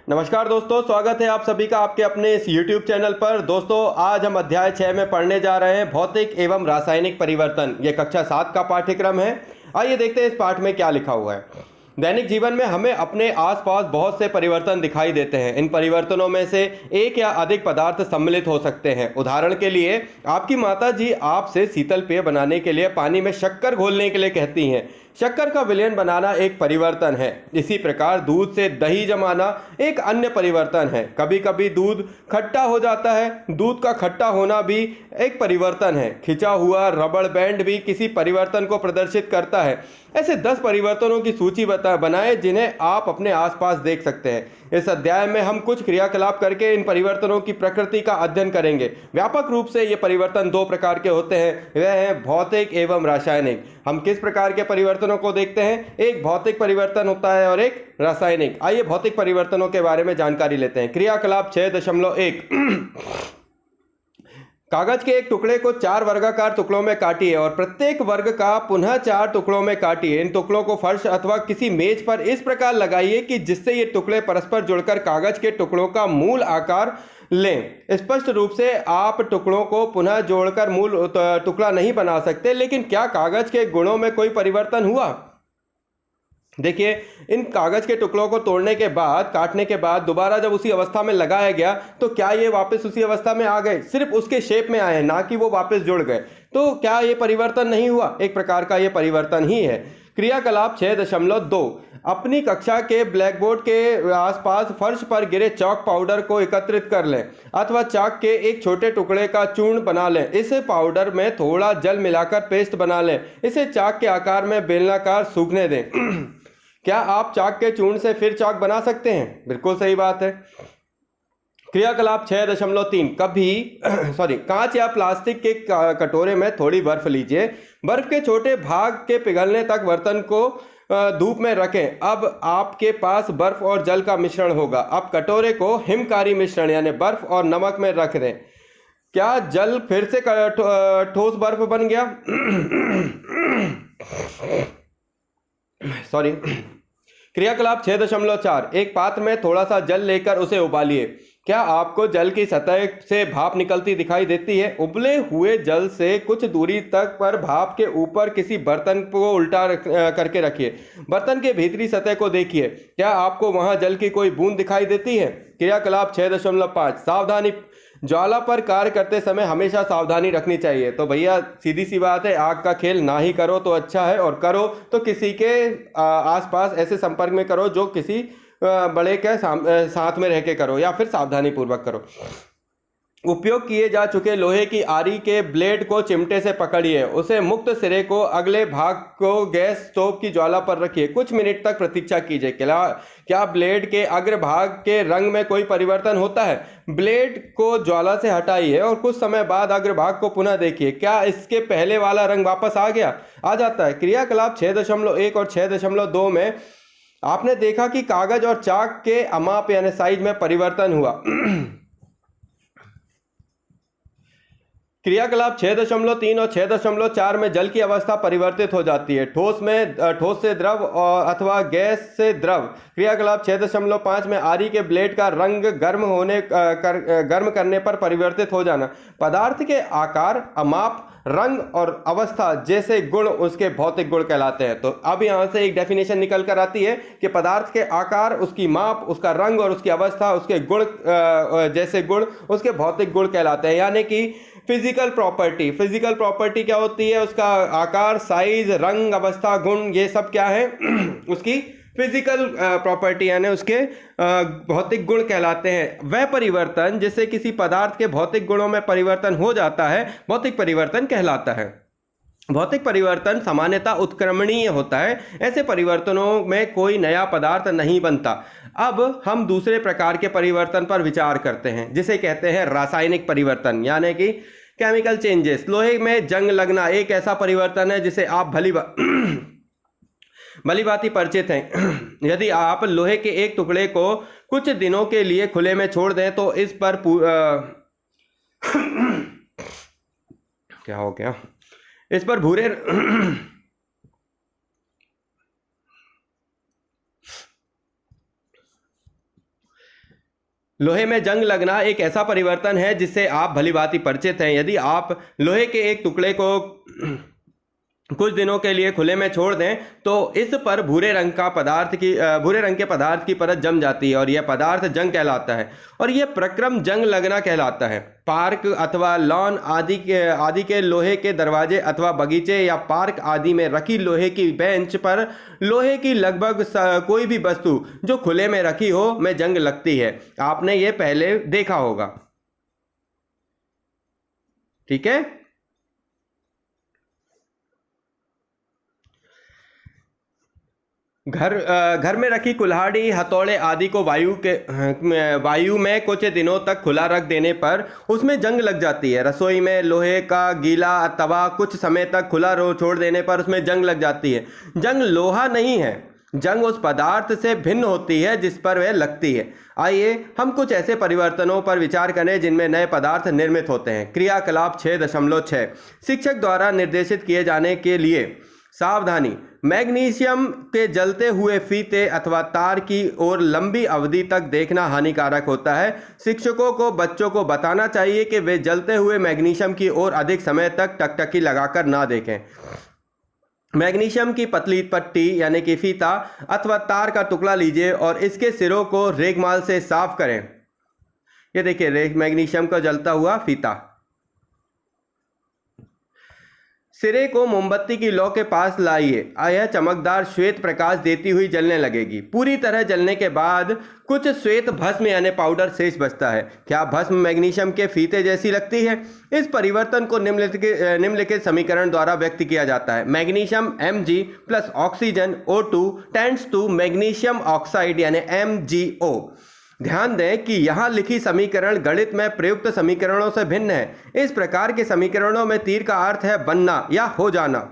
नमस्कार दोस्तों, स्वागत है आप सभी का आपके अपने इस YouTube चैनल पर। दोस्तों, आज हम अध्याय 6 में पढ़ने जा रहे हैं भौतिक एवं रासायनिक परिवर्तन। ये कक्षा 7 का पाठ्यक्रम है। आइए देखते हैं इस पाठ में क्या लिखा हुआ है। दैनिक जीवन में हमें अपने आसपास बहुत से परिवर्तन दिखाई देते हैं। इन परिवर्तनों में से एक या अधिक पदार्थ सम्मिलित हो सकते हैं। उदाहरण के लिए, आपकी माता जी आपसे शीतल पेय बनाने के लिए पानी में शक्कर घोलने के लिए कहती हैं। शक्कर का विलयन बनाना एक परिवर्तन है। इसी प्रकार दूध से दही जमाना एक अन्य परिवर्तन है। कभी कभी दूध खट्टा हो जाता है। दूध का खट्टा होना भी एक परिवर्तन है। खिंचा हुआ रबड़ बैंड भी किसी परिवर्तन को प्रदर्शित करता है। ऐसे 10 परिवर्तनों की सूची बनाएं जिन्हें आप अपने आसपास देख सकते हैं। इस अध्याय में हम कुछ क्रियाकलाप करके इन परिवर्तनों की प्रकृति का अध्ययन करेंगे। व्यापक रूप से ये परिवर्तन 2 प्रकार के होते हैं, वह हैं भौतिक एवं रासायनिक। हम किस प्रकार के परिवर्तनों को देखते हैं? एक भौतिक परिवर्तन होता है और एक रासायनिक। आइए भौतिक परिवर्तनों के बारे में जानकारी लेते हैं। क्रियाकलाप 6.1 कागज के एक टुकड़े को 4 वर्गाकार टुकड़ों में काटिए और प्रत्येक वर्ग का पुनः 4 टुकड़ों में काटिए। इन टुकड़ों को फर्श अथवा किसी मेज पर इस प्रकार लगाइए कि जिससे ये टुकड़े परस्पर जुड़कर कागज के टुकड़ों का मूल आकार लें। स्पष्ट रूप से आप टुकड़ों को पुनः जोड़कर मूल टुकड़ा नहीं बना सकते, लेकिन क्या कागज के गुणों में कोई परिवर्तन हुआ? देखिए, इन कागज के टुकड़ों को तोड़ने के बाद, काटने के बाद दोबारा जब उसी अवस्था में लगाया गया तो क्या ये वापस उसी अवस्था में आ गए? सिर्फ उसके शेप में आए, ना कि वो वापस जुड़ गए। तो क्या ये परिवर्तन नहीं हुआ? एक प्रकार का ये परिवर्तन ही है। क्रियाकलाप 6.2 अपनी कक्षा के ब्लैकबोर्ड के आसपास फर्श पर गिरे चाक पाउडर को एकत्रित कर लें अथवा चाक के एक छोटे टुकड़े का चूर्ण बना लें। इस पाउडर में थोड़ा जल मिलाकर पेस्ट बना लें। इसे चाक के आकार में बेलनाकार सूखने दें। क्या आप चाक के चूर्ण से फिर चाक बना सकते हैं? बिल्कुल सही बात है। क्रियाकलाप 6.3 कांच या प्लास्टिक के कटोरे में थोड़ी बर्फ लीजिए। बर्फ के छोटे भाग के पिघलने तक बर्तन को धूप में रखें। अब आपके पास बर्फ और जल का मिश्रण होगा। अब कटोरे को हिमकारी मिश्रण यानी बर्फ और नमक में रख दें। क्या जल फिर से ठोस बर्फ बन गया? सॉरी। क्रियाकलाप 6.4 एक पात्र में थोड़ा सा जल लेकर उसे उबालिए। क्या आपको जल की सतह से भाप निकलती दिखाई देती है? उबले हुए जल से कुछ दूरी तक पर भाप के ऊपर किसी बर्तन को उल्टा करके रखिए। बर्तन के भीतरी सतह को देखिए। क्या आपको वहां जल की कोई बूंद दिखाई देती है? क्रियाकलाप 6.5 सावधानी। ज्वाला पर कार्य करते समय हमेशा सावधानी रखनी चाहिए। तो भैया सीधी सी बात है, आग का खेल ना ही करो तो अच्छा है, और करो तो किसी के आसपास ऐसे संपर्क में करो जो किसी बड़े के साथ में रह के करो, या फिर सावधानी पूर्वक करो। उपयोग किए जा चुके लोहे की आरी के ब्लेड को चिमटे से पकड़िए। उसे मुक्त सिरे को अगले भाग को गैस स्टोव की ज्वाला पर रखिए। कुछ मिनट तक प्रतीक्षा कीजिए। क्या ब्लेड के अग्रभाग के रंग में कोई परिवर्तन होता है? ब्लेड को ज्वाला से हटाइए और कुछ समय बाद अग्रभाग को पुनः देखिए। क्या इसके पहले वाला रंग वापस आ जाता है? क्रियाकलाप 6.1 और 6.2 में आपने देखा कि कागज और चाक के अमाप यानी साइज में परिवर्तन हुआ। क्रियाकलाप 6.3 और 6.4 में जल की अवस्था परिवर्तित हो जाती है। ठोस से द्रव अथवा गैस से द्रव। क्रियाकलाप 6.5 में आरी के ब्लेड का रंग गर्म करने पर परिवर्तित हो जाना। पदार्थ के आकार, अमाप, रंग और अवस्था जैसे गुण उसके भौतिक गुण कहलाते हैं। तो अब यहां से एक डेफिनेशन निकल कर आती है कि पदार्थ के आकार, उसकी माप, उसका रंग और उसकी अवस्था, उसके गुण जैसे गुण उसके भौतिक गुण कहलाते हैं। यानी कि फिजिकल प्रॉपर्टी क्या होती है? उसका आकार, साइज, रंग, अवस्था, गुण, ये सब क्या है? उसकी फिजिकल प्रॉपर्टी यानी उसके भौतिक गुण कहलाते हैं। वह परिवर्तन जिससे किसी पदार्थ के भौतिक गुणों में परिवर्तन हो जाता है भौतिक परिवर्तन कहलाता है। भौतिक परिवर्तन सामान्यतः उत्क्रमणीय होता है। ऐसे परिवर्तनों में कोई नया पदार्थ नहीं बनता। अब हम दूसरे प्रकार के परिवर्तन पर विचार करते हैं, जिसे कहते हैं रासायनिक परिवर्तन यानी कि केमिकल चेंजेस। लोहे में जंग लगना एक ऐसा परिवर्तन है जिसे आप भलीभांति परिचित हैं। यदि आप लोहे के एक टुकड़े को कुछ दिनों के लिए खुले में छोड़ दें तो इस पर क्या हो गया? इस पर भूरे लोहे में जंग लगना एक ऐसा परिवर्तन है जिससे आप भलीभांति परिचित हैं। यदि आप लोहे के एक टुकड़े को कुछ दिनों के लिए खुले में छोड़ दें तो इस पर भूरे रंग के पदार्थ की परत जम जाती है और यह पदार्थ जंग कहलाता है और यह प्रक्रम जंग लगना कहलाता है। पार्क अथवा लॉन आदि के लोहे के दरवाजे अथवा बगीचे या पार्क आदि में रखी लोहे की बेंच पर लोहे की लगभग कोई भी वस्तु जो खुले में रखी हो में जंग लगती है। आपने ये पहले देखा होगा। ठीक है। घर में रखी कुल्हाड़ी, हथौड़े आदि को वायु में कुछ दिनों तक खुला रख देने पर उसमें जंग लग जाती है। रसोई में लोहे का गीला तवा कुछ समय तक खुला छोड़ देने पर उसमें जंग लग जाती है। जंग लोहा नहीं है, जंग उस पदार्थ से भिन्न होती है जिस पर वह लगती है। आइए हम कुछ ऐसे परिवर्तनों पर विचार करें जिनमें नए पदार्थ निर्मित होते हैं। क्रियाकलाप 6.6 शिक्षक द्वारा निर्देशित किए जाने के लिए सावधानी। मैग्नीशियम के जलते हुए फीते अथवा तार की ओर लंबी अवधि तक देखना हानिकारक होता है। शिक्षकों को बच्चों को बताना चाहिए कि वे जलते हुए मैग्नीशियम की ओर अधिक समय तक टकटकी लगाकर ना देखें। मैग्नीशियम की पतली पट्टी यानी कि फीता अथवा तार का टुकड़ा लीजिए और इसके सिरों को रेगमाल से साफ करें। ये देखिए मैग्नीशियम का जलता हुआ फीता। सिरे को मोमबत्ती की लौ के पास लाइए। यह चमकदार श्वेत प्रकाश देती हुई जलने लगेगी। पूरी तरह जलने के बाद कुछ श्वेत भस्म यानी पाउडर शेष बचता है। क्या भस्म मैग्नीशियम के फीते जैसी लगती है? इस परिवर्तन को निम्नलिखित समीकरण द्वारा व्यक्त किया जाता है। Magnesium Mg plus oxygen O2 tends to magnesium oxide यानी MgO। ध्यान दें कि यहाँ लिखी समीकरण गणित में प्रयुक्त समीकरणों से भिन्न है। इस प्रकार के समीकरणों में तीर का अर्थ है बनना या हो जाना।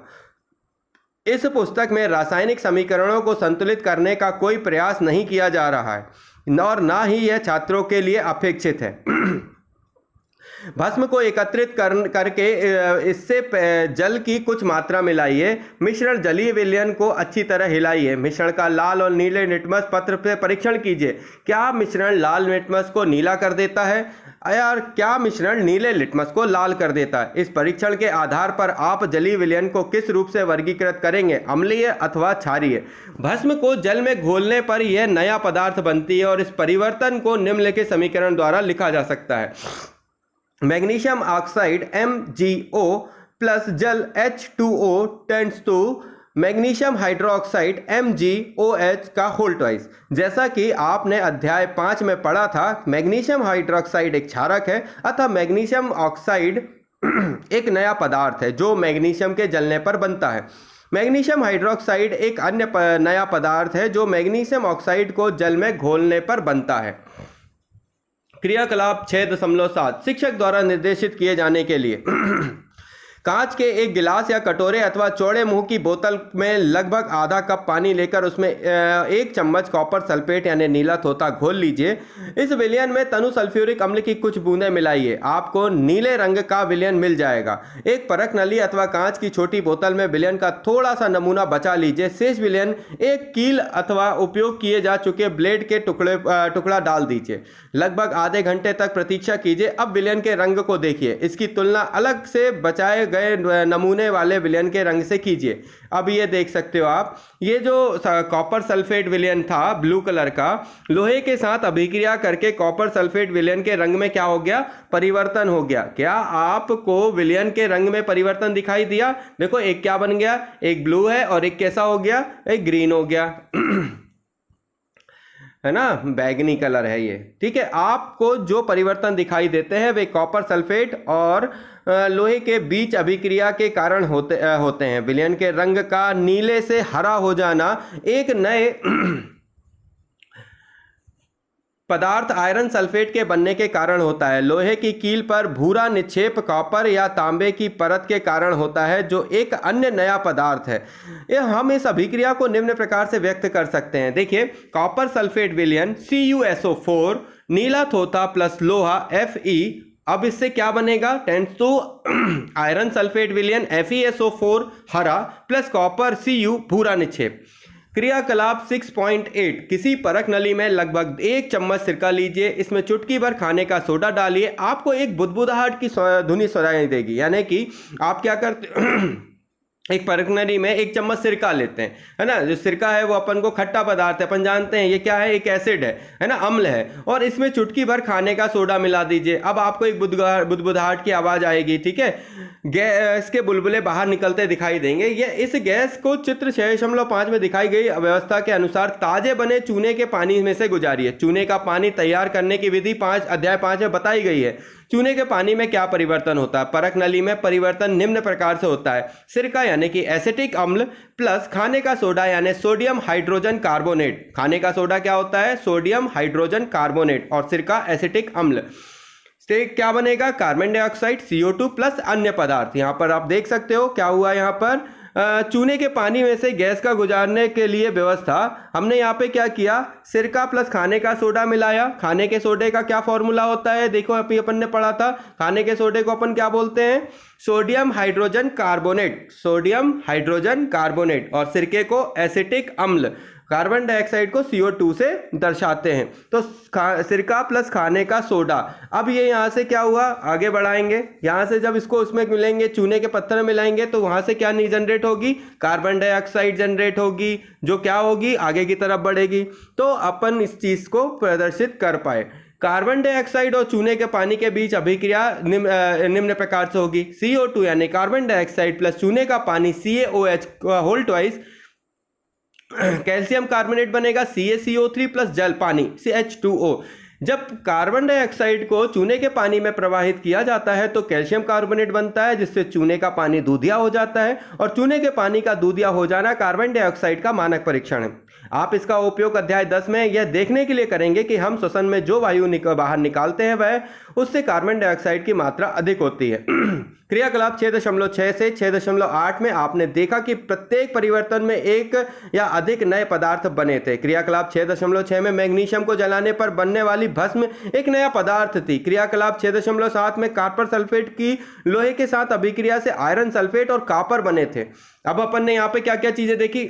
इस पुस्तक में रासायनिक समीकरणों को संतुलित करने का कोई प्रयास नहीं किया जा रहा है और ना ही यह छात्रों के लिए अपेक्षित है। भस्म को एकत्रित करके इससे जल की कुछ मात्रा मिलाइए। मिश्रण जलीय विलयन को अच्छी तरह हिलाइए। मिश्रण का लाल और नीले लिटमस पत्र पर परीक्षण कीजिए। क्या मिश्रण लाल लिटमस को नीला कर देता है? यार, क्या मिश्रण नीले लिटमस को लाल कर देता है? इस परीक्षण के आधार पर आप जलीय विलयन को किस रूप से वर्गीकृत करेंगे, अम्लीय अथवा क्षारीय? भस्म को जल में घोलने पर यह नया पदार्थ बनती है और इस परिवर्तन को निम्नलिखित समीकरण द्वारा लिखा जा सकता है। मैग्नीशियम ऑक्साइड MgO प्लस जल H2O tends to magnesium hydroxide MgOH का होल ट्वाइस। जैसा कि आपने अध्याय 5 में पढ़ा था, मैग्नीशियम हाइड्रोक्साइड एक क्षारक है अतः मैग्नीशियम ऑक्साइड एक नया पदार्थ है जो मैग्नीशियम के जलने पर बनता है। मैग्नीशियम हाइड्रोक्साइड एक अन्य नया पदार्थ है जो मैग्नीशियम ऑक्साइड को जल में घोलने पर बनता है। क्रियाकलाप 6.7 शिक्षक द्वारा निर्देशित किए जाने के लिए कांच के एक गिलास या कटोरे अथवा चौड़े मुंह की बोतल में लगभग आधा कप पानी लेकर उसमें 1 चम्मच कॉपर सल्फेट यानी नीला तोता घोल लीजिए। इस विलयन में तनु सल्फ्यूरिक अम्ल की कुछ बूंदें मिलाइए। आपको नीले रंग का विलयन मिल जाएगा। एक परख नली अथवा कांच की छोटी बोतल में विलयन का थोड़ा सा नमूना बचा लीजिए। शेष विलयन एक कील अथवा उपयोग किए जा चुके ब्लेड के टुकड़ा डाल दीजिए। लगभग आधे घंटे तक प्रतीक्षा कीजिए। अब विलयन के रंग को देखिए। इसकी तुलना अलग से बचाए गए नमूने वाले विलयन के रंग से कीजिए। अब ये देख सकते हो आप, ये जो कॉपर सल्फेट विलयन था ब्लू कलर का, लोहे के साथ अभिक्रिया करके कॉपर सल्फेट विलयन के रंग में क्या हो गया? परिवर्तन हो गया। क्या आपको विलयन के रंग में परिवर्तन दिखाई दिया? देखो, एक क्या बन गया? एक ब्लू है और एक कैसा हो गया? एक ग्रीन हो गया है ना, बैगनी कलर है ये। ठीक है, आपको जो परिवर्तन दिखाई देते हैं वे कॉपर सल्फेट और लोहे के बीच अभिक्रिया के कारण होते हैं। विलयन के रंग का नीले से हरा हो जाना एक नए पदार्थ आयरन सल्फेट के बनने के कारण होता है। लोहे की कील पर भूरा निक्षेप कॉपर या तांबे की परत के कारण होता है जो एक अन्य नया पदार्थ है। हम इस अभिक्रिया को निम्न प्रकार से व्यक्त कर सकते हैं। देखिए, कॉपर सल्फेट विलयन CuSO4 नीला थोथा प्लस लोहा Fe। अब इससे क्या बनेगा? टेंड्स टू आयरन सल्फेट विलयन FeSO4 हरा प्लस कॉपर Cu भूरा निक्षेप। क्रियाकलाप 6.8, किसी परख नली में लगभग 1 चम्मच सिरका लीजिए, इसमें चुटकी भर खाने का सोडा डालिए, आपको एक बुदबुदाहट की धुनी सुनाई देगी। यानी कि आप क्या करते एक परख नली में 1 चम्मच सिरका लेते हैं, है ना। जो सिरका है वो अपन को खट्टा पदार्थ है, अपन जानते हैं ये क्या है, एक एसिड है ना, अम्ल है, और इसमें चुटकी भर खाने का सोडा मिला दीजिए। अब आपको एक बुदबुदाहट की आवाज आएगी, ठीक है, गैस के बुलबुले बाहर निकलते दिखाई देंगे। ये इस गैस को चित्र 6.5 में दिखाई गई व्यवस्था के अनुसार ताजे बने चूने के पानी में से गुजारिए। चूने का पानी तैयार करने की विधि अध्याय 5 में बताई गई है। चूने के पानी में क्या परिवर्तन होता है? परख नली में परिवर्तन निम्न प्रकार से होता है। सिरका यानी कि एसिटिक अम्ल प्लस खाने का सोडा यानी सोडियम हाइड्रोजन कार्बोनेट। खाने का सोडा क्या होता है? सोडियम हाइड्रोजन कार्बोनेट, और सिरका एसिटिक अम्ल से क्या बनेगा? कार्बन डाइऑक्साइड CO2 प्लस अन्य पदार्थ। यहाँ पर आप देख सकते हो क्या हुआ, यहाँ पर चूने के पानी में से गैस का गुजारने के लिए व्यवस्था हमने यहाँ पे क्या किया, सिरका प्लस खाने का सोडा मिलाया। खाने के सोडे का क्या फॉर्मूला होता है? देखो अभी अपन ने पढ़ा था, खाने के सोडे को अपन क्या बोलते हैं? Sodium hydrogen carbonate, sodium hydrogen carbonate, और सिरके को एसिटिक अम्ल, कार्बन डाइऑक्साइड को CO2 से दर्शाते हैं। तो सिरका प्लस खाने का सोडा। अब ये यहाँ से क्या हुआ, आगे बढ़ाएंगे, यहाँ से जब इसको उसमें मिलेंगे, चूने के पत्थर मिलाएंगे, तो वहाँ से क्या नहीं जनरेट होगी? कार्बन डाइऑक्साइड जनरेट होगी, जो क्या होगी, आगे की तरफ बढ़ेगी। तो अपन इस चीज़ को प्रदर्शित कर पाए। कार्बन डाइऑक्साइड और चूने के पानी के बीच अभिक्रिया निम्न प्रकार से होगी। CO2 यानी कार्बन डाइऑक्साइड प्लस चूने का पानी CaOH whole twice calcium carbonate बनेगा CaCO3 प्लस जल पानी CH2O। जब कार्बन डाइऑक्साइड को चूने के पानी में प्रवाहित किया जाता है तो कैल्शियम कार्बोनेट बनता है, जिससे चूने का पानी दूधिया हो जाता है, और चूने के पानी का दूधिया हो जाना कार्बन डाइऑक्साइड का मानक परीक्षण है। आप इसका उपयोग अध्याय 10 में यह देखने के लिए करेंगे कि हम श्वसन में जो वायु बाहर निकालते हैं वह उससे कार्बन डाइऑक्साइड की मात्रा अधिक होती है। क्रियाकलाप 6.6 से 6.8 में आपने देखा कि प्रत्येक परिवर्तन में एक या अधिक नए पदार्थ बने थे। क्रियाकलाप 6.6 में मैग्नीशियम को जलाने पर बनने वाली भस्म एक नया पदार्थ थी। क्रियाकलाप 6.7 में कॉपर सल्फेट की लोहे के साथ अभिक्रिया से आयरन सल्फेट और कॉपर बने थे। अब अपन ने यहाँ पे क्या क्या चीजें देखी?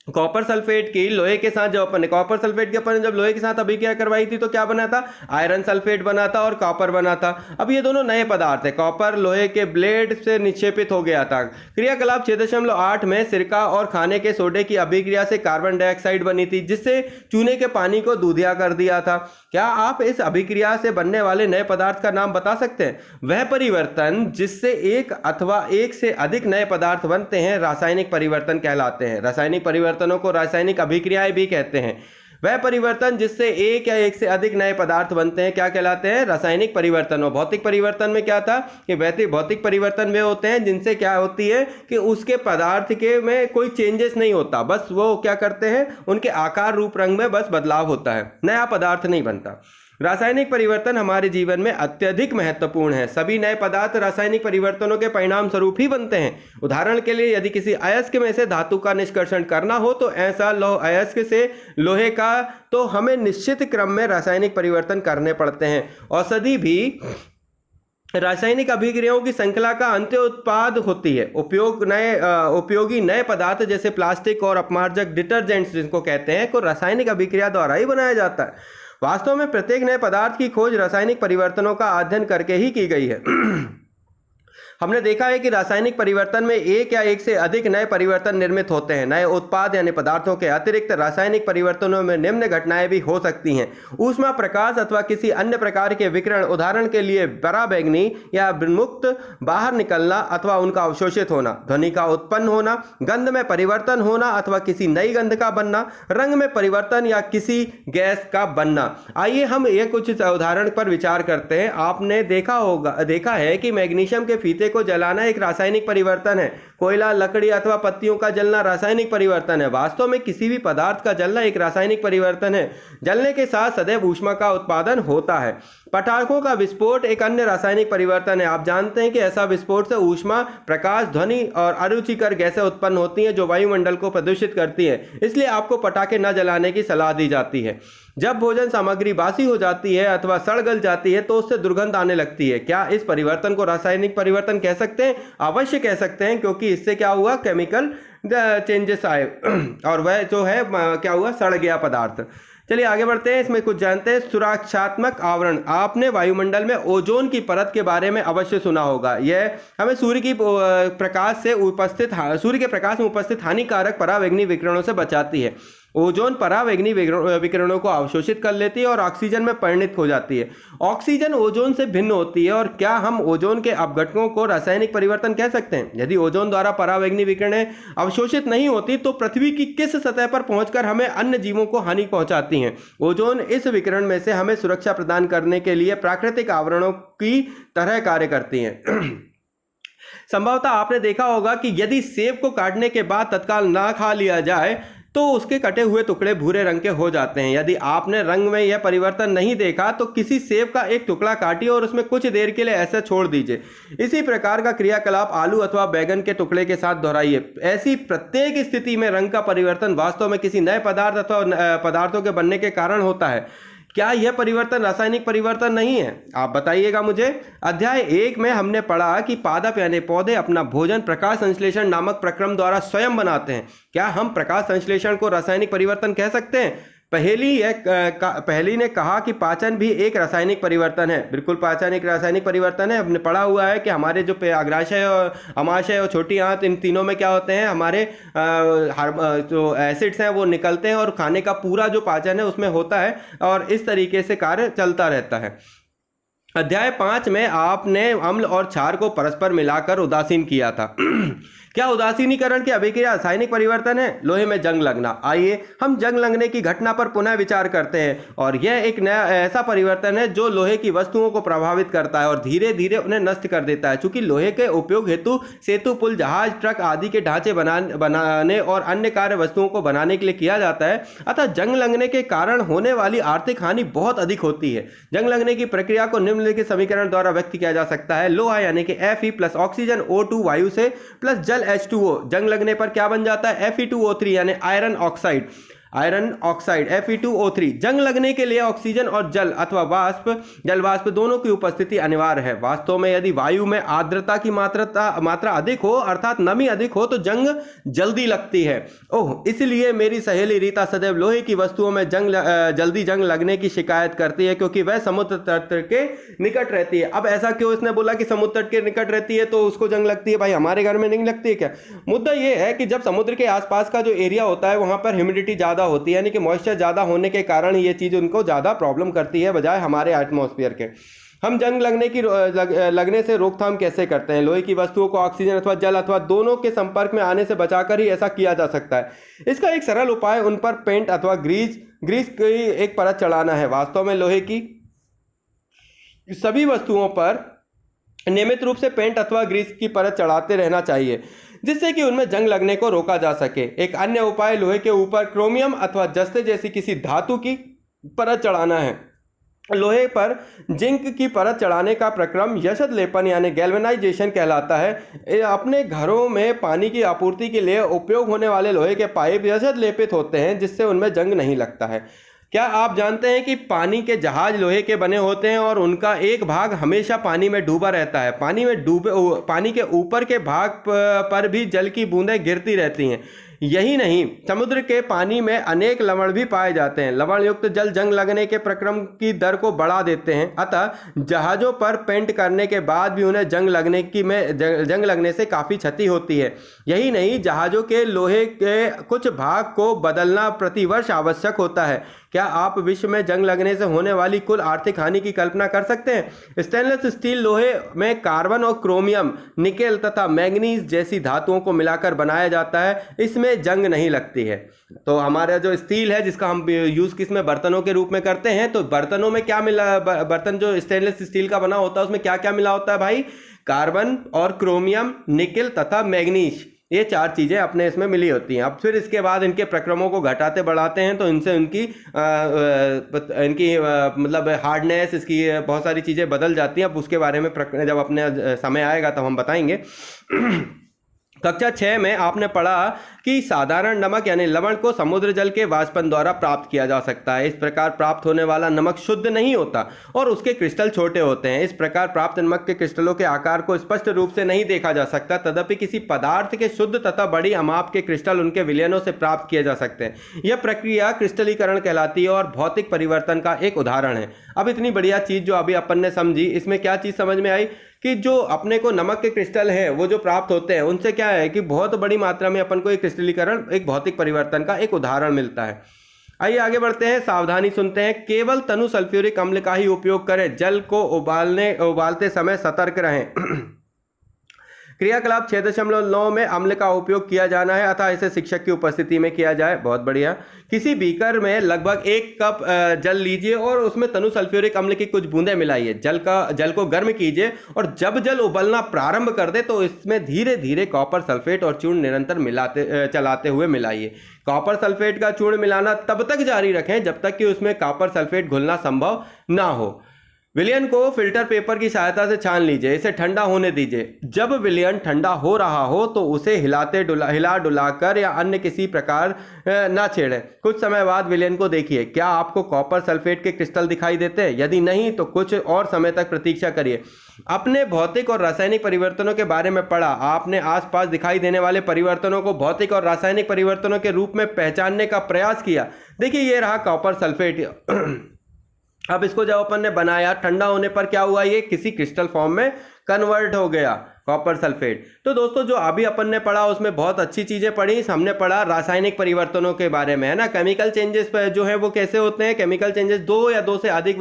कॉपर सल्फेट की लोहे के साथ, जब अपन ने कॉपर सल्फेट की अपन ने जब लोहे के साथ अभिक्रिया करवाई थी तो क्या बना था? आयरन सल्फेट बना था और कॉपर बना था। अब ये दोनों नए पदार्थ है। कॉपर लोहे के ब्लेड से निक्षेपित हो गया था। क्रियाकलाप 6.8 में सिरका और खाने के सोडे की अभिक्रिया से कार्बन डाइऑक्साइड बनी थी, जिससे चूने के पानी को दूधिया कर दिया था। क्या आप इस अभिक्रिया से बनने वाले नए पदार्थ का नाम बता सकते हैं? वह परिवर्तन जिससे एक अथवा एक से अधिक नए पदार्थ बनते हैं रासायनिक परिवर्तन कहलाते हैं। रासायनिक परिवर्तनों को रासायनिक अभिक्रियाएं भी कहते हैं। वह परिवर्तन जिससे एक या एक से अधिक नए पदार्थ बनते हैं क्या कहलाते हैं? रासायनिक परिवर्तन। और भौतिक परिवर्तन में क्या था कि भौतिक परिवर्तन वे होते हैं जिनसे क्या होती है कि उसके पदार्थ के में कोई चेंजेस नहीं होता, बस वो क्या करते हैं, उनके आकार रूप रंग में बस बदलाव होता है, नया पदार्थ नहीं बनता। रासायनिक परिवर्तन हमारे जीवन में अत्यधिक महत्वपूर्ण है। सभी नए पदार्थ रासायनिक परिवर्तनों के परिणाम स्वरूप ही बनते हैं। उदाहरण के लिए यदि किसी अयस्क में से धातु का निष्कर्षण करना हो तो ऐसा अयस्क से लोहे का, तो हमें निश्चित क्रम में रासायनिक परिवर्तन करने पड़ते हैं। औषधि भी रासायनिक अभिक्रियाओं की श्रृंखला का अंत्य उत्पाद होती है। उपयोगी नए पदार्थ जैसे प्लास्टिक और अपमार्जक डिटर्जेंट्स जिनको कहते हैं को रासायनिक अभिक्रिया द्वारा ही बनाया जाता है। वास्तव में प्रत्येक नए पदार्थ की खोज रासायनिक परिवर्तनों का अध्ययन करके ही की गई है। हमने देखा है कि रासायनिक परिवर्तन में एक या एक से अधिक नए परिवर्तन निर्मित होते हैं। नए उत्पाद यानी पदार्थों के अतिरिक्त रासायनिक परिवर्तनों में निम्न घटनाएं भी हो सकती हैं। ऊष्मा, प्रकाश अथवा किसी अन्य प्रकार के विकिरण, उदाहरण के लिए पराबैंगनी या मुक्त बाहर निकलना अथवा उनका अवशोषित होना, ध्वनि का उत्पन्न होना, गंध में परिवर्तन होना अथवा किसी नई गंध का बनना, रंग में परिवर्तन या किसी गैस का बनना। आइए हम ये कुछ उदाहरण पर विचार करते हैं। आपने देखा है कि मैग्नीशियम के फीते को जलाना एक रासायनिक परिवर्तन है। कोयला, लकड़ी अथवा पत्तियों का जलना रासायनिक परिवर्तन है। वास्तव में किसी भी पदार्थ का जलना एक रासायनिक परिवर्तन है। जलने के साथ सदैव ऊष्मा का उत्पादन होता है। पटाखों का विस्फोट एक अन्य रासायनिक परिवर्तन है। आप जानते हैं कि ऐसा विस्फोट से ऊष्मा, प्रकाश, ध्वनि और अरुचिकर गैसें उत्पन्न होती हैं जो वायुमंडल को प्रदूषित करती हैं। इसलिए आपको पटाखे न जलाने की सलाह दी जाती है। जब भोजन सामग्री बासी हो जाती है अथवा सड़ गल जाती है तो उससे दुर्गंध आने लगती है। क्या इस परिवर्तन को रासायनिक परिवर्तन कह सकते हैं? अवश्य कह सकते हैं, क्योंकि इससे क्या हुआ, केमिकल चेंजेस आए और वह जो है क्या हुआ, सड़ गया पदार्थ। चलिए आगे बढ़ते हैं, इसमें कुछ जानते हैं। सुरक्षात्मक आवरण, आपने वायुमंडल में ओजोन की परत के बारे में अवश्य सुना होगा। यह हमें सूर्य के प्रकाश में उपस्थित हानिकारक परावैंगनी विकिरणों से बचाती है। ओजोन परावैंगनी विकिरणों को अवशोषित कर लेती है और ऑक्सीजन में परिणत हो जाती है। ऑक्सीजन ओजोन से भिन्न होती है। और क्या हम ओजोन के अपघटकों को रासायनिक परिवर्तन कह सकते हैं? यदि ओजोन द्वारा परावैंगनी विकिरणें अवशोषित नहीं होती तो पृथ्वी की किस सतह पर पहुंचकर हमें अन्य जीवों को हानि पहुंचाती हैं? ओजोन इस विकिरण में से हमें सुरक्षा प्रदान करने के लिए प्राकृतिक आवरणों की तरह कार्य करती हैं। संभवतः आपने देखा होगा कि यदि सेब को काटने के बाद तत्काल ना खा लिया जाए तो उसके कटे हुए टुकड़े भूरे रंग के हो जाते हैं। यदि आपने रंग में यह परिवर्तन नहीं देखा तो किसी सेब का एक टुकड़ा काटिए और उसमें कुछ देर के लिए ऐसे छोड़ दीजिए। इसी प्रकार का क्रियाकलाप आलू अथवा बैगन के टुकड़े के साथ दोहराइए। ऐसी प्रत्येक स्थिति में रंग का परिवर्तन वास्तव में किसी नए पदार्थ अथवा पदार्थों के बनने के कारण होता है। क्या यह परिवर्तन रासायनिक परिवर्तन नहीं है? आप बताइएगा मुझे। अध्याय 1 में हमने पढ़ा कि पादप यानी पौधे अपना भोजन प्रकाश संश्लेषण नामक प्रक्रम द्वारा स्वयं बनाते हैं। क्या हम प्रकाश संश्लेषण को रासायनिक परिवर्तन कह सकते हैं? पहली ने कहा कि पाचन भी एक रासायनिक परिवर्तन है। बिल्कुल, पाचन एक रासायनिक परिवर्तन है। हमने पढ़ा हुआ है कि हमारे जो अग्राशय और अमाशय और छोटी आंत, इन तीनों में क्या होते हैं, हमारे जो एसिड्स हैं वो निकलते हैं और खाने का पूरा जो पाचन है उसमें होता है और इस तरीके से कार्य चलता रहता है। अध्याय 5 में आपने अम्ल और क्षार को परस्पर मिलाकर उदासीन किया था। क्या उदासीनीकरण की अभिक्रिया रासायनिक परिवर्तन है? लोहे में जंग लगना। आइए हम जंग लगने की घटना पर पुनः विचार करते हैं। और यह एक नया ऐसा परिवर्तन है जो लोहे की वस्तुओं को प्रभावित करता है और धीरे धीरे उन्हें नष्ट कर देता है। चूंकि लोहे के उपयोग हेतु सेतु, पुल, जहाज, ट्रक आदि के ढांचे बनाने और अन्य कार्य वस्तुओं को बनाने के लिए किया जाता है, अतः जंग लगने के कारण होने वाली आर्थिक हानि बहुत अधिक होती है। जंग लगने की प्रक्रिया को निम्नलिखित समीकरण द्वारा व्यक्त किया जा सकता है। लोहा यानी कि Fe प्लस ऑक्सीजन O2 वायु से प्लस जल H2O, जंग लगने पर क्या बन जाता है? Fe2O3 यानी आयरन ऑक्साइड Fe2O3। जंग लगने के लिए ऑक्सीजन और जल अथवा जल वाष्प दोनों की उपस्थिति अनिवार्य है। वास्तव में यदि वायु में आर्द्रता की मात्रा अधिक हो अर्थात नमी अधिक हो तो जंग जल्दी लगती है। इसलिए मेरी सहेली रीता सदैव लोहे की वस्तुओं में जल्दी जंग लगने की शिकायत करती है क्योंकि वह समुद्र तट के निकट रहती है। अब ऐसा क्यों इसने बोला कि समुद्र तट के निकट रहती है तो उसको जंग लगती है? भाई हमारे घर में नहीं लगती है क्या? मुद्दा यह है कि जब समुद्र के आसपास का जो एरिया होता है वहां पर ह्यूमिडिटी ज्यादा होती है, यानी कि मॉइस्चर ज्यादा होने के कारण ये चीज उनको ज्यादा प्रॉब्लम करती है बजाय हमारे एटमॉस्फेयर के। हम जंग लगने से रोकथाम कैसे करते हैं? लोहे की वस्तुओं को ऑक्सीजन अथवा जल अथवा दोनों के संपर्क में आने से बचाकर ही ऐसा किया जा सकता है। इसका एक सरल उपाय उन पर पेंट अथवा ग्रीस की एक परत चढ़ाना है। वास्तव में लोहे की सभी वस्तुओं पर नियमित रूप से पेंट अथवा ग्रीस की परत चढ़ाते रहना चाहिए जिससे कि उनमें जंग लगने को रोका जा सके। एक अन्य उपाय लोहे के ऊपर क्रोमियम अथवा जस्ते जैसी किसी धातु की परत चढ़ाना है। लोहे पर जिंक की परत चढ़ाने का प्रक्रम यशद लेपन यानी गैल्वेनाइजेशन कहलाता है। अपने घरों में पानी की आपूर्ति के लिए उपयोग होने वाले लोहे के पाइप यशद लेपित होते हैं जिससे उनमें जंग नहीं लगता है। क्या आप जानते हैं कि पानी के जहाज लोहे के बने होते हैं और उनका एक भाग हमेशा पानी में डूबा रहता है। पानी के ऊपर के भाग पर भी जल की बूंदें गिरती रहती हैं। यही नहीं, समुद्र के पानी में अनेक लवण भी पाए जाते हैं। लवण युक्त जल जंग लगने के प्रक्रम की दर को बढ़ा देते हैं। अतः जहाज़ों पर पेंट करने के बाद भी उन्हें जंग लगने से काफ़ी क्षति होती है। यही नहीं, जहाज़ों के लोहे के कुछ भाग को बदलना प्रतिवर्ष आवश्यक होता है। क्या आप विश्व में जंग लगने से होने वाली कुल आर्थिक हानि की कल्पना कर सकते हैं? स्टेनलेस स्टील लोहे में कार्बन और क्रोमियम, निकेल तथा मैंगनीज जैसी धातुओं को मिलाकर बनाया जाता है। इसमें जंग नहीं लगती है। तो हमारा जो स्टील है जिसका हम यूज़ किसमें, बर्तनों के रूप में करते हैं, तो बर्तनों में क्या मिला, बर्तन जो स्टेनलेस स्टील का बना होता है उसमें क्या क्या मिला होता है भाई? कार्बन और क्रोमियम, निकेल तथा मैंगनीज, ये चार चीज़ें अपने इसमें मिली होती हैं। अब फिर इसके बाद इनके प्रक्रमों को घटाते बढ़ाते हैं तो इनसे इनकी मतलब हार्डनेस, इसकी बहुत सारी चीज़ें बदल जाती हैं। अब उसके बारे में जब अपने समय आएगा तब हम बताएंगे। कक्षा 6 में आपने पढ़ा कि साधारण नमक यानी लवण को समुद्र जल के वाष्पन द्वारा प्राप्त किया जा सकता है। इस प्रकार प्राप्त होने वाला नमक शुद्ध नहीं होता और उसके क्रिस्टल छोटे होते हैं। इस प्रकार प्राप्त नमक के क्रिस्टलों के आकार को स्पष्ट रूप से नहीं देखा जा सकता। तदपि किसी पदार्थ के शुद्ध तथा बड़ी अमाप के क्रिस्टल उनके विलयनों से प्राप्त किए जा सकते हैं। यह प्रक्रिया क्रिस्टलीकरण कहलाती है और भौतिक परिवर्तन का एक उदाहरण है। अब इतनी बढ़िया चीज जो अभी अपन ने समझी, इसमें क्या चीज समझ में आई कि जो अपने को नमक के क्रिस्टल है वो जो प्राप्त होते हैं उनसे क्या है कि बहुत बड़ी मात्रा में अपन को एक क्रिस्टलीकरण, एक भौतिक परिवर्तन का एक उदाहरण मिलता है। आइए आगे बढ़ते हैं, सावधानी सुनते हैं। केवल तनु सल्फ्यूरिक अम्ल का ही उपयोग करें। जल को उबालते समय सतर्क रहें। क्रियाकलाप 6.9 में अम्ल का उपयोग किया जाना है अतः इसे शिक्षक की उपस्थिति में किया जाए। बहुत बढ़िया। किसी बीकर में लगभग 1 कप जल लीजिए और उसमें तनु सल्फ्यूरिक अम्ल की कुछ बूंदें मिलाइए। जल को गर्म कीजिए और जब जल उबलना प्रारंभ कर दे तो इसमें धीरे धीरे कॉपर सल्फेट और चूर्ण निरंतर चलाते हुए मिलाइए। कॉपर सल्फेट का चूर्ण मिलाना तब तक जारी रखें जब तक कि उसमें कॉपर सल्फेट घुलना संभव ना हो। विलयन को फिल्टर पेपर की सहायता से छान लीजिए। इसे ठंडा होने दीजिए। जब विलयन ठंडा हो रहा हो तो उसे हिला डुलाकर या अन्य किसी प्रकार ना छेड़ें। कुछ समय बाद विलयन को देखिए, क्या आपको कॉपर सल्फेट के क्रिस्टल दिखाई देते हैं? यदि नहीं तो कुछ और समय तक प्रतीक्षा करिए। अपने भौतिक और रासायनिक परिवर्तनों के बारे में पढ़ा। आपने आसपास दिखाई देने वाले परिवर्तनों को भौतिक और रासायनिक परिवर्तनों के रूप में पहचानने का प्रयास किया। देखिए ये रहा कॉपर सल्फेट। अब इसको जब अपन ने बनाया, ठंडा होने पर क्या हुआ, ये किसी क्रिस्टल फॉर्म में कन्वर्ट हो गया, कॉपर सल्फेट। तो दोस्तों जो अभी अपन ने पढ़ा उसमें बहुत अच्छी चीजें पढ़ी। हमने पढ़ा रासायनिक परिवर्तनों के बारे में, है ना। केमिकल चेंजेस जो है वो कैसे होते हैं। केमिकल चेंजेस 2 या 2 से अधिक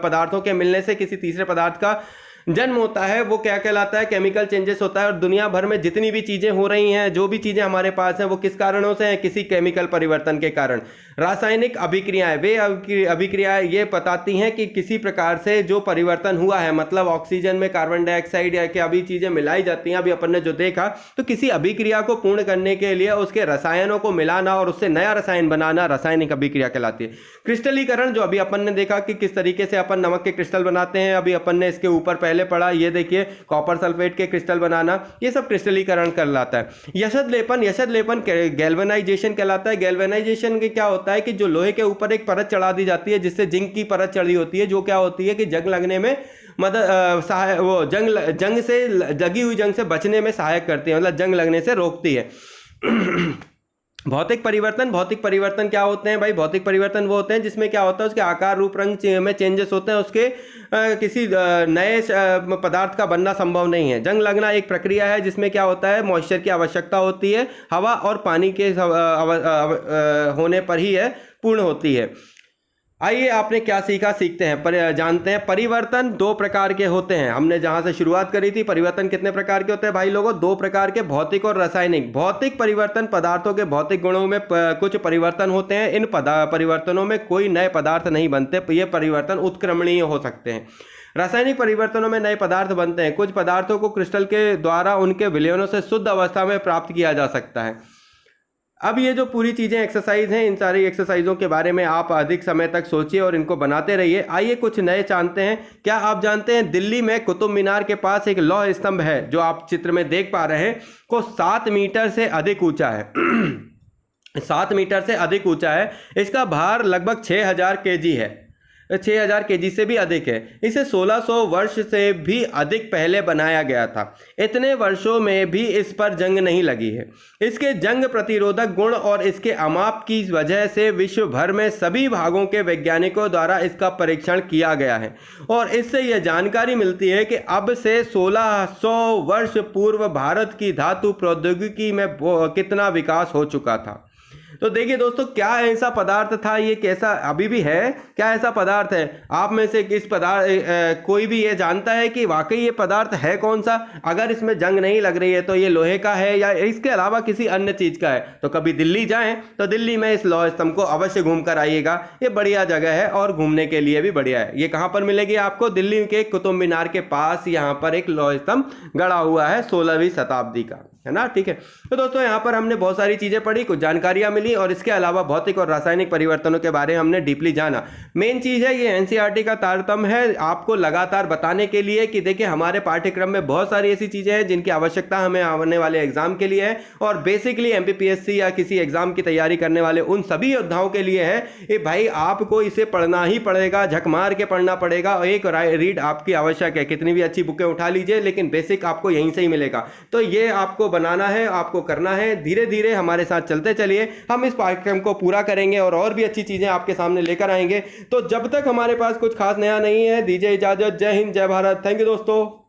पदार्थों के मिलने से किसी तीसरे पदार्थ का जन्म होता है, वो क्या कहलाता है, केमिकल चेंजेस होता है। और दुनिया भर में जितनी भी चीजें हो रही हैं, जो भी चीजें हमारे पास हैं, वो किस कारणों से हैं, किसी केमिकल परिवर्तन के कारण। रासायनिक अभिक्रियाएं, वे अभिक्रियाएं ये बताती हैं कि किसी प्रकार से जो परिवर्तन हुआ है, मतलब ऑक्सीजन में कार्बन डाइऑक्साइड या क्या अभी चीजें मिलाई जाती हैं, अभी अपन ने जो देखा, तो किसी अभिक्रिया को पूर्ण करने के लिए उसके रसायनों को मिलाना और उससे नया रसायन बनाना रासायनिक अभिक्रिया कहलाती है। क्रिस्टलीकरण जो अभी अपन ने देखा कि किस तरीके से अपन नमक के क्रिस्टल बनाते हैं, अभी अपन ने इसके ऊपर पहले पढ़ा। ये देखिए कॉपर सल्फेट के क्रिस्टल बनाना, ये सब क्रिस्टलीकरण कहलाता है। यशद लेपन गैल्वेनाइजेशन कहलाता है। गैल्वेनाइजेशन के क्या होता है कि जो लोहे के ऊपर एक परत चढ़ा दी जाती है, जिससे जिंक की परत चढ़ी होती है, जो क्या होती है कि जंग लगने में जगी हुई जंग से बचने में सहायक करती है, मतलब जंग लगने से रोकती है। भौतिक परिवर्तन क्या होते हैं भाई? भौतिक परिवर्तन वो होते हैं जिसमें क्या होता है, उसके आकार रूप रंग में चेंजेस होते हैं, उसके किसी नए पदार्थ का बनना संभव नहीं है। जंग लगना एक प्रक्रिया है जिसमें क्या होता है, मॉइस्चर की आवश्यकता होती है, हवा और पानी के होने पर ही है पूर्ण होती है। आइए आपने क्या सीखा, सीखते हैं, जानते हैं। परिवर्तन 2 प्रकार के होते हैं। हमने जहां से शुरुआत करी थी, परिवर्तन कितने प्रकार के होते हैं भाई लोगों? 2 प्रकार के, भौतिक और रासायनिक। भौतिक परिवर्तन पदार्थों के भौतिक गुणों में कुछ परिवर्तन होते हैं। इन परिवर्तनों में कोई नए पदार्थ नहीं बनते, ये परिवर्तन उत्क्रमणीय हो सकते हैं। रासायनिक परिवर्तनों में नए पदार्थ बनते हैं। कुछ पदार्थों को क्रिस्टल के द्वारा उनके विलयनों से शुद्ध अवस्था में प्राप्त किया जा सकता है। अब ये जो पूरी चीज़ें एक्सरसाइज हैं, इन सारी एक्सरसाइजों के बारे में आप अधिक समय तक सोचिए और इनको बनाते रहिए। आइए कुछ नए जानते हैं। क्या आप जानते हैं दिल्ली में कुतुब मीनार के पास एक लौह स्तंभ है, जो आप चित्र में देख पा रहे हैं, को 7 मीटर से अधिक ऊंचा है। 7 मीटर से अधिक ऊंचा है। इसका भार लगभग 6000 केजी है, 6000 केजी से भी अधिक है। इसे 1600 वर्ष से भी अधिक पहले बनाया गया था। इतने वर्षों में भी इस पर जंग नहीं लगी है। इसके जंग प्रतिरोधक गुण और इसके अमाप की वजह से विश्व भर में सभी भागों के वैज्ञानिकों द्वारा इसका परीक्षण किया गया है और इससे यह जानकारी मिलती है कि अब से 1600 वर्ष पूर्व भारत की धातु प्रौद्योगिकी में कितना विकास हो चुका था। तो देखिए दोस्तों, क्या ऐसा पदार्थ था, ये कैसा अभी भी है, क्या ऐसा पदार्थ है? आप में से किस पदार्थ कोई भी ये जानता है कि वाकई ये पदार्थ है कौन सा? अगर इसमें जंग नहीं लग रही है तो ये लोहे का है या इसके अलावा किसी अन्य चीज का है? तो कभी दिल्ली जाएं तो दिल्ली में इस लौह स्तंभ को अवश्य घूम कर आइएगा। ये बढ़िया जगह है और घूमने के लिए भी बढ़िया है। ये कहाँ पर मिलेगी आपको? दिल्ली के कुतुब मीनार के पास यहाँ पर एक लौह स्तंभ गड़ा हुआ है 16वीं शताब्दी का। है ना। ठीक है, तो दोस्तों यहाँ पर हमने बहुत सारी चीज़ें पढ़ी, कुछ जानकारियाँ मिली और इसके अलावा भौतिक और रासायनिक परिवर्तनों के बारे में हमने डीपली जाना। मेन चीज़ है ये एनसीईआरटी का तारतम्य है आपको लगातार बताने के लिए कि देखिए हमारे पाठ्यक्रम में बहुत सारी ऐसी चीज़ें हैं जिनकी आवश्यकता हमें आने वाले एग्जाम के लिए है और बेसिकली एमपीपीएससी या किसी एग्जाम की तैयारी करने वाले उन सभी योद्धाओं के लिए है। ये भाई आपको इसे पढ़ना ही पड़ेगा, झक मार के पढ़ना पड़ेगा। एक रीड आपकी आवश्यक है, कितनी भी अच्छी बुकें उठा लीजिए लेकिन बेसिक आपको यहीं से ही मिलेगा। तो ये आपको बनाना है, आपको करना है। धीरे धीरे हमारे साथ चलते चलिए, हम इस पाठ्यक्रम को पूरा करेंगे और भी अच्छी चीजें आपके सामने लेकर आएंगे। तो जब तक हमारे पास कुछ खास नया नहीं है, दीजिए इजाजत। जय हिंद, जय भारत। थैंक यू दोस्तों।